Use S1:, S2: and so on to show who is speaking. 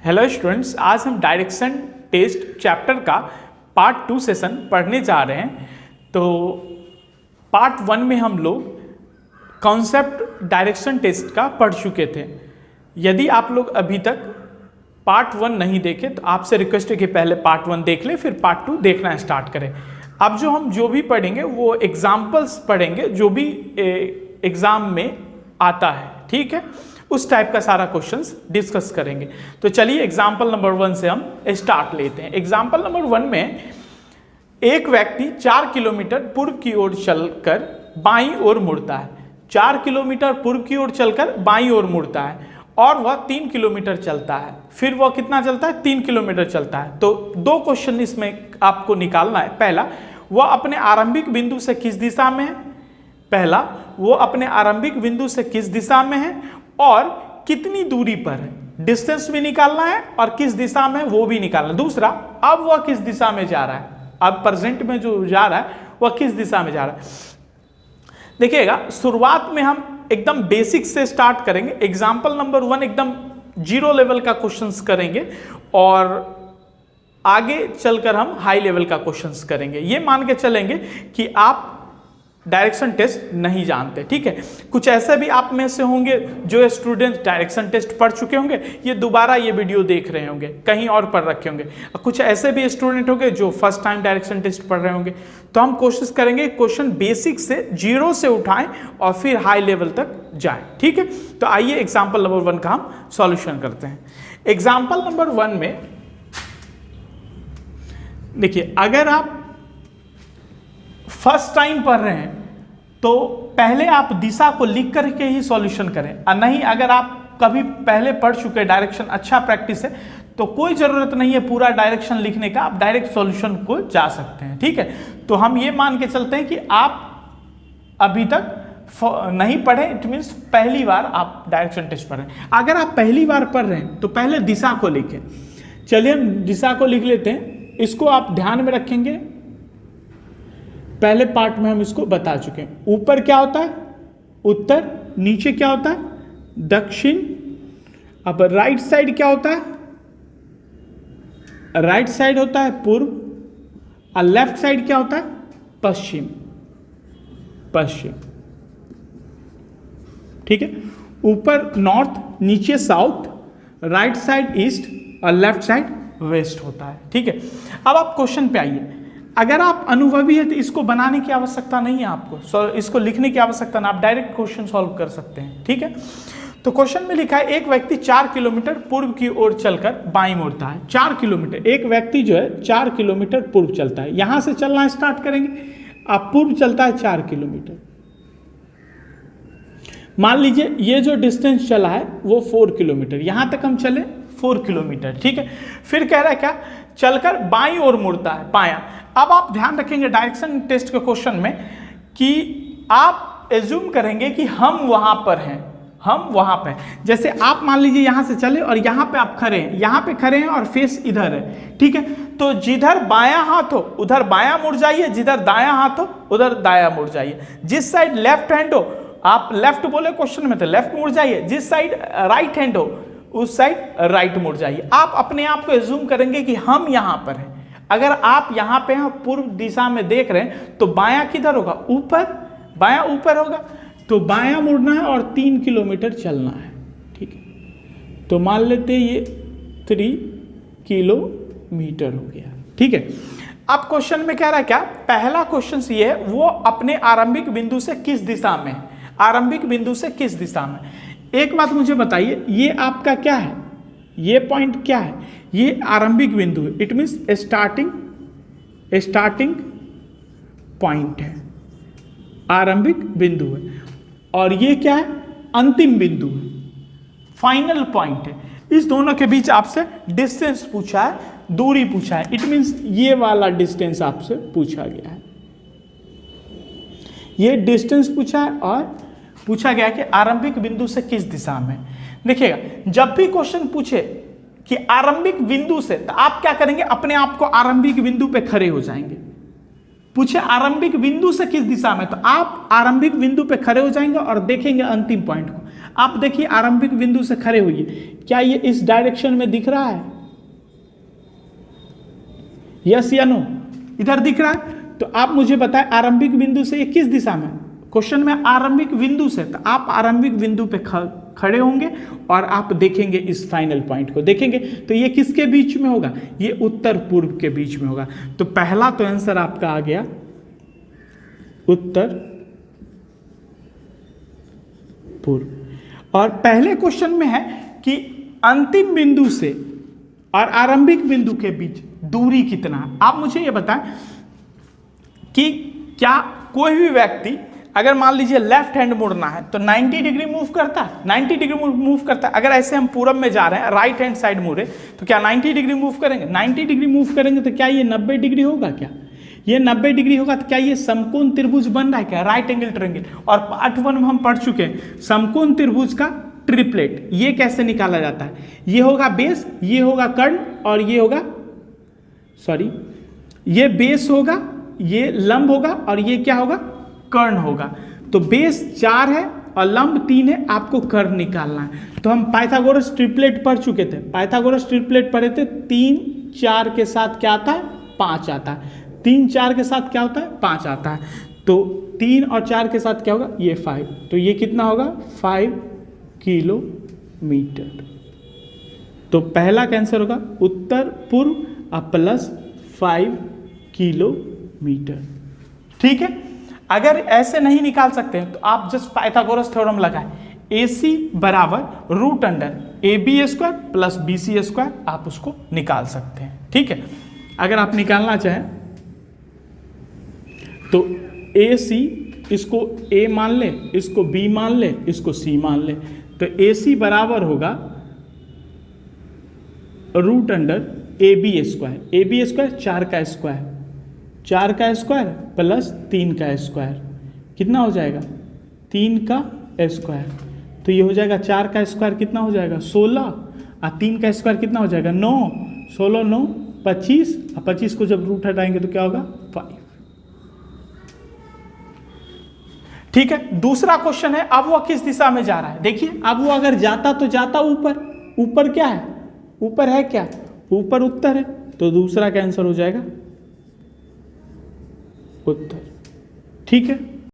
S1: Hello students, आज हम direction test chapter का पार्ट 2 सेशन पढ़ने जा रहे हैं। तो पार्ट 1 में हम लोग कॉन्सेप्ट डायरेक्शन टेस्ट का पढ़ चुके थे। यदि आप लोग अभी तक पार्ट 1 नहीं देखे तो आपसे रिक्वेस्ट है कि पहले पार्ट 1 देख लें, फिर पार्ट 2 देखना स्टार्ट करें। अब हम जो भी पढ़ेंगे वो एग्जाम्पल्स पढ़ेंगे जो भी एग्जाम में आता है, ठीक है, उस टाइप का सारा क्वेश्चंस डिस्कस करेंगे। तो चलिए एग्जाम्पल नंबर 1 से हम स्टार्ट लेते हैं। एग्जाम्पल नंबर 1 में एक व्यक्ति 4 किलोमीटर पूर्व की ओर चलकर बाईं ओर मुड़ता है। 4 किलोमीटर पूर्व की ओर चलकर बाईं ओर मुड़ता है और वह 3 किलोमीटर चलता है। फिर वह कितना चलता है? 3 किलोमीटर चलता है। तो दो क्वेश्चन इसमें आपको निकालना है। पहला, वह अपने आरंभिक बिंदु से किस दिशा में है? पहला, वो अपने आरंभिक बिंदु से किस दिशा में है और कितनी दूरी पर है, डिस्टेंस भी निकालना है और किस दिशा में वो भी निकालना है। दूसरा, अब वह किस दिशा में जा रहा है, अब प्रेजेंट में जो जा रहा है वह किस दिशा में जा रहा है। देखिएगा, शुरुआत में हम एकदम बेसिक से स्टार्ट करेंगे। एग्जाम्पल नंबर 1 एकदम 0 लेवल का क्वेश्चंस करेंगे और आगे चलकर हम हाई लेवल का क्वेश्चंस करेंगे। ये मान के चलेंगे कि आप डायरेक्शन टेस्ट नहीं जानते, ठीक है। कुछ ऐसे भी आप में से होंगे जो स्टूडेंट डायरेक्शन टेस्ट पढ़ चुके होंगे, ये दोबारा ये वीडियो देख रहे होंगे, कहीं और पढ़ रखे होंगे। कुछ ऐसे भी स्टूडेंट होंगे जो फर्स्ट टाइम डायरेक्शन टेस्ट पढ़ रहे होंगे। तो हम कोशिश करेंगे क्वेश्चन बेसिक से 0 से उठाएं और फिर हाई लेवल तक जाएं, ठीक है। तो आइए एग्जाम्पल नंबर 1 का हम सॉल्यूशन करते हैं। एग्जाम्पल नंबर 1 में देखिए, अगर आप फर्स्ट टाइम पढ़ रहे हैं तो पहले आप दिशा को लिख करके ही सॉल्यूशन करें, और नहीं अगर आप कभी पहले पढ़ चुके डायरेक्शन, अच्छा प्रैक्टिस है, तो कोई ज़रूरत नहीं है पूरा डायरेक्शन लिखने का, आप डायरेक्ट सॉल्यूशन को जा सकते हैं, ठीक है। तो हम ये मान के चलते हैं कि आप अभी तक नहीं पढ़े, इट मीन्स पहली बार आप डायरेक्शन टेस्ट पढ़ रहे हैं। अगर आप पहली बार पढ़ रहे हैं तो पहले दिशा को लिखें। चलिए हम दिशा को लिख लेते हैं। इसको आप ध्यान में रखेंगे, पहले पार्ट में हम इसको बता चुके हैं। ऊपर क्या होता है? उत्तर। नीचे क्या होता है? दक्षिण। अब राइट साइड क्या होता है? राइट साइड होता है पूर्व, और लेफ्ट साइड क्या होता है? पश्चिम। पश्चिम, ठीक है। ऊपर नॉर्थ, नीचे साउथ, राइट साइड ईस्ट और लेफ्ट साइड वेस्ट होता है, ठीक है। अब आप क्वेश्चन पे आइए। अगर आप अनुभवी है तो इसको बनाने की आवश्यकता नहीं है आपको, इसको लिखने की आवश्यकता नहीं, आप डायरेक्ट क्वेश्चन सॉल्व कर सकते हैं, ठीक है। तो क्वेश्चन में लिखा है एक व्यक्ति 4 किलोमीटर पूर्व की ओर चलकर बाईं मुड़ता है। 4 किलोमीटर, एक व्यक्ति जो है 4 किलोमीटर पूर्व चलता है। यहां से चलना स्टार्ट करेंगे। आप पूर्व चलता है 4 किलोमीटर। मान लीजिए ये जो डिस्टेंस चला है वो 4 किलोमीटर, यहां तक हम चले 4 किलोमीटर, ठीक है। फिर कह रहा है क्या? चलकर बाईं ओर मुड़ता है, बायां। अब आप ध्यान रखेंगे डायरेक्शन टेस्ट के क्वेश्चन में कि आप एज्यूम करेंगे कि हम वहां पर हैं, हम वहां पे हैं। जैसे आप मान लीजिए यहां से चले और यहां पे आप खड़े हैं, यहां पे खड़े हैं और फेस इधर है, ठीक है। तो जिधर बायां हाथ हो उधर बायां मुड़ जाइए, जिधर दायां हाथ हो उधर दायां मुड़ जाइए। जिस साइड लेफ्ट हैंड हो, आप लेफ्ट बोले क्वेश्चन में तो लेफ्ट मुड़ जाइए, जिस साइड राइट हैंड हो उस साइड राइट मुड़ जाइए। आप अपने आप को एज्यूम करेंगे कि हम यहां पर हैं। अगर आप यहां पे हैं, पूर्व दिशा में देख रहे हैं, तो बायां किधर होगा? ऊपर। बायां ऊपर होगा, तो बायां मुड़ना है और 3 किलोमीटर चलना है, ठीक है। तो मान लेते हैं ये 3 किलोमीटर हो गया, ठीक है। अब क्वेश्चन में कह रहा है क्या? पहला क्वेश्चन ये है, वो अपने आरंभिक बिंदु से किस दिशा में है? आरंभिक बिंदु से किस दिशा में? एक बात मुझे बताइए, ये आपका क्या है? ये पॉइंट क्या है? ये आरंभिक बिंदु है, इट मीन्स स्टार्टिंग पॉइंट है, आरंभिक बिंदु है। और ये क्या है? अंतिम बिंदु है, फाइनल पॉइंट है। इस दोनों के बीच आपसे डिस्टेंस पूछा है, दूरी पूछा है, इट मीन्स ये वाला डिस्टेंस आपसे पूछा गया है। ये डिस्टेंस पूछा है और पूछा गया कि आरंभिक बिंदु से किस दिशा में। देखिएगा, जब भी क्वेश्चन पूछे कि आरंभिक बिंदु से, तो आप क्या करेंगे? अपने आप को आरंभिक बिंदु पे खड़े हो जाएंगे, पूछे आरंभिक बिंदु से किस दिशा में, तो आप आरंभिक बिंदु पे खड़े हो जाएंगे और देखेंगे अंतिम पॉइंट को। आप देखिए आरंभिक बिंदु से खड़े होइए, क्या ये इस डायरेक्शन में दिख रहा है, यस या नो, इधर दिख रहा है? तो आप मुझे बताएं आरंभिक बिंदु से ये किस दिशा में, क्वेश्चन में आरंभिक बिंदु से, तो आप आरंभिक बिंदु पे खड़े होंगे और आप देखेंगे इस फाइनल पॉइंट को देखेंगे, तो ये किसके बीच में होगा, ये उत्तर पूर्व के बीच में होगा। तो पहला तो आंसर आपका आ गया उत्तर पूर्व। और पहले क्वेश्चन में है कि अंतिम बिंदु से और आरंभिक बिंदु के बीच दूरी कितना है। आप मुझे ये बताएं कि क्या कोई भी व्यक्ति अगर मान लीजिए लेफ्ट हैंड मुड़ना है तो 90 डिग्री मूव करता है, 90 डिग्री मूव करता है। अगर ऐसे हम पूरब में जा रहे हैं, राइट हैंड साइड मुड़े तो क्या 90 डिग्री मूव करेंगे, 90 डिग्री मूव करेंगे तो क्या ये 90 डिग्री होगा, क्या ये 90 डिग्री होगा, तो क्या ये समकोण त्रिभुज बन रहा है, क्या राइट एंगल ट्रायंगल। और पार्ट 1 में हम पढ़ चुके हैं समकोण त्रिभुज का ट्रिपलेट, ये कैसे निकाला जाता है, ये होगा बेस, ये होगा कर्ण और ये होगा ये बेस होगा, ये लंब होगा और ये क्या होगा, कर्ण होगा। तो बेस 4 है और लंब 3 है, आपको कर्ण निकालना है। तो हम पाइथागोरस ट्रिपलेट पढ़ चुके थे, पाइथागोरस ट्रिपलेट पढ़े थे, 3 4 के साथ क्या आता है, 5 आता है, 3 4 के साथ क्या होता है, 5 आता है। तो 3 और 4 के साथ क्या होगा, ये 5, तो ये कितना होगा 5 किलोमीटर। तो पहला कैंसर होगा उत्तर पूर्व प्लस 5 किलोमीटर। ठीक है, अगर ऐसे नहीं निकाल सकते हैं तो आप जस्ट पाइथागोरस थ्योरम लगाएं, AC बराबर root under AB² plus BC², आप उसको निकाल सकते हैं। ठीक है, अगर आप निकालना चाहें तो AC इसको A मान ले, इसको B मान ले, इसको C मान ले, तो AC बराबर होगा रूट अंडर AB², AB² 4 का स्क्वायर, 4 का स्क्वायर प्लस 3 का स्क्वायर, कितना हो जाएगा 3 का स्क्वायर। तो ये हो जाएगा 4 का स्क्वायर कितना हो जाएगा 16 और 3 का स्क्वायर कितना हो जाएगा 9, 16 9 25 और 25 को जब रूट हटाएंगे तो क्या होगा 5। ठीक है, दूसरा क्वेश्चन है, अब वह किस दिशा में जा रहा है। देखिए अब वो अगर जाता तो जाता ऊपर, ऊपर क्या है, ऊपर है क्या, ऊपर उत्तर है, तो दूसरा का आंसर हो जाएगा उत्तर। ठीक है।